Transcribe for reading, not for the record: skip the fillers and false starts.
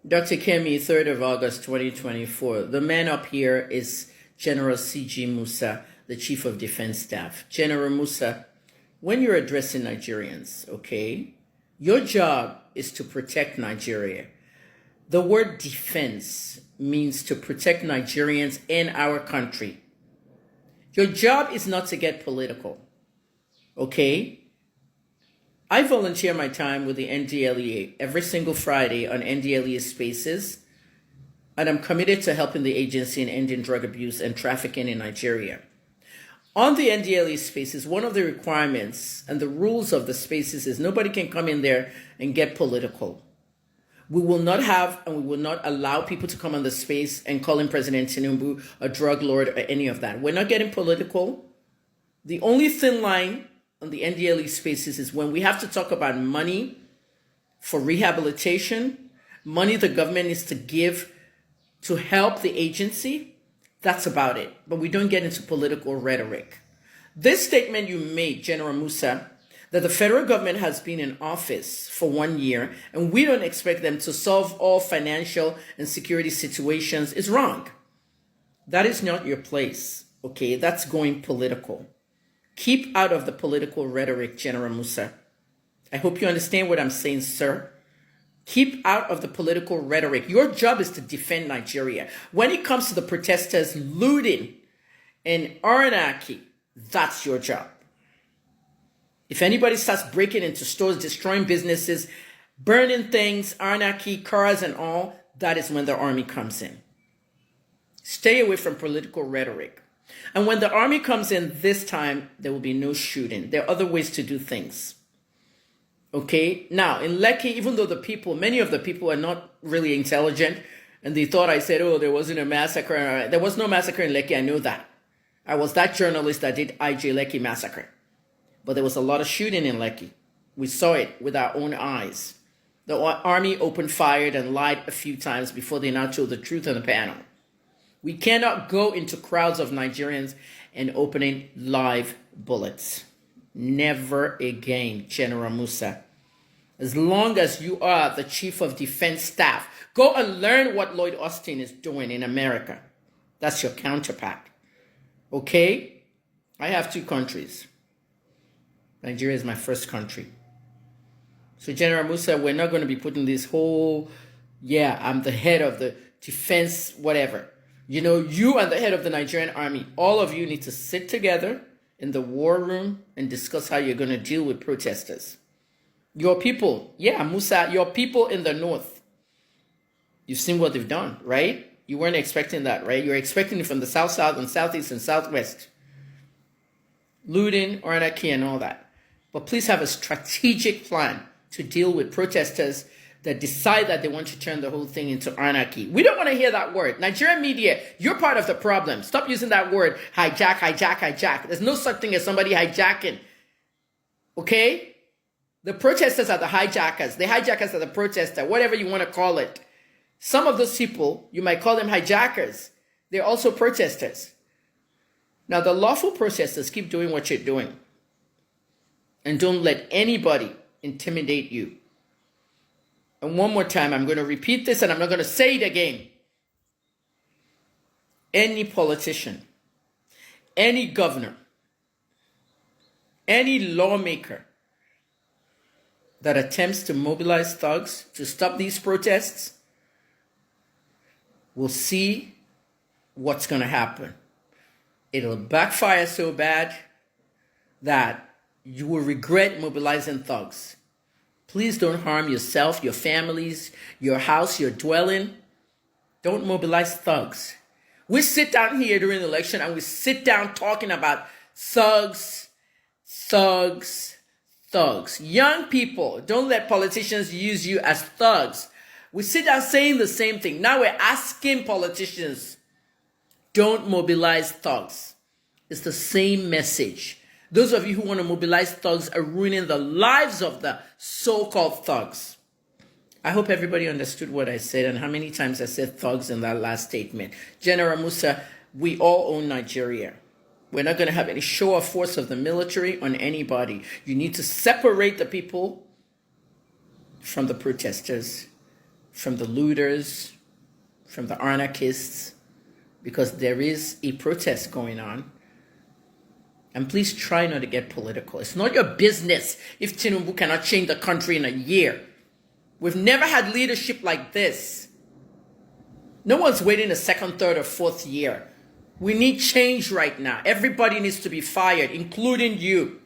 Dr. Kemi, 3rd of August 2024. The man up here is General C.G. Musa, the Chief of Defense Staff. General Musa, when you're addressing Nigerians, okay, your job is to protect Nigeria. The word defense means to protect Nigerians in our country. Your job is not to get political, okay? I volunteer my time with the NDLEA every single Friday on NDLEA Spaces, and I'm committed to helping the agency in ending drug abuse and trafficking in Nigeria. On the NDLEA Spaces, one of the requirements and the rules of the Spaces is nobody can come in there and get political. We will not have and we will not allow people to come on the space and calling President Tinubu a drug lord or any of that. We're not getting political. The only thin line on the NDLE Spaces is when we have to talk about money for rehabilitation, money the government needs to give to help the agency. That's about it. But we don't get into political rhetoric. This statement you made, General Musa, that the federal government has been in office for 1 year and we don't expect them to solve all financial and security situations is wrong. That is not your place, okay? That's going political. Keep out of the political rhetoric, General Musa. I hope you understand what I'm saying, sir. Keep out of the political rhetoric. Your job is to defend Nigeria. When it comes to the protesters looting and anarchy, that's your job. If anybody starts breaking into stores, destroying businesses, burning things, anarchy, cars and all, that is when the army comes in. Stay away from political rhetoric. And when the army comes in this time, there will be no shooting. There are other ways to do things. Okay? Now, in Lekki, even though many of the people are not really intelligent, and they thought I said, oh, there wasn't a massacre. There was no massacre in Lekki. I know that. I was that journalist that did IJ Lekki massacre. But there was a lot of shooting in Lekki. We saw it with our own eyes. The army opened fire and lied a few times before they now told the truth on the panel. We cannot go into crowds of Nigerians and opening live bullets. Never again, General Musa. As long as you are the Chief of Defense Staff, go and learn what Lloyd Austin is doing in America. That's your counterpart. Okay? I have 2 countries. Nigeria is my first country. So General Musa, we're not going to be putting this whole, I'm the head of the defense, whatever. You know, you and the head of the Nigerian army, all of you need to sit together in the war room and discuss how you're going to deal with protesters. Your people, Musa, your people in the north, you've seen what they've done, right? You weren't expecting that, right? You're expecting it from the south, and southeast, and southwest. Looting, anarchy, and all that. But please have a strategic plan to deal with protesters that decide that they want to turn the whole thing into anarchy. We don't want to hear that word. Nigerian media, you're part of the problem. Stop using that word, hijack. There's no such thing as somebody hijacking. Okay? The protesters are the hijackers. The hijackers are the protester, whatever you want to call it. Some of those people, you might call them hijackers. They're also protesters. Now, the lawful protesters, keep doing what you're doing. And don't let anybody intimidate you. And one more time, I'm going to repeat this and I'm not going to say it again. Any politician, any governor, any lawmaker that attempts to mobilize thugs to stop these protests will see what's going to happen. It'll backfire so bad that you will regret mobilizing thugs. Please don't harm yourself, your families, your house, your dwelling. Don't mobilize thugs. We sit down here during the election and we sit down talking about thugs. Young people, don't let politicians use you as thugs. We sit down saying the same thing. Now we're asking politicians, don't mobilize thugs. It's the same message. Those of you who want to mobilize thugs are ruining the lives of the so-called thugs. I hope everybody understood what I said and how many times I said thugs in that last statement. General Musa, we all own Nigeria. We're not going to have any show of force of the military on anybody. You need to separate the people from the protesters, from the looters, from the anarchists, because there is a protest going on. And please try not to get political. It's not your business if Tinubu cannot change the country in a year. We've never had leadership like this. No one's waiting a second, third, or fourth year. We need change right now. Everybody needs to be fired, including you.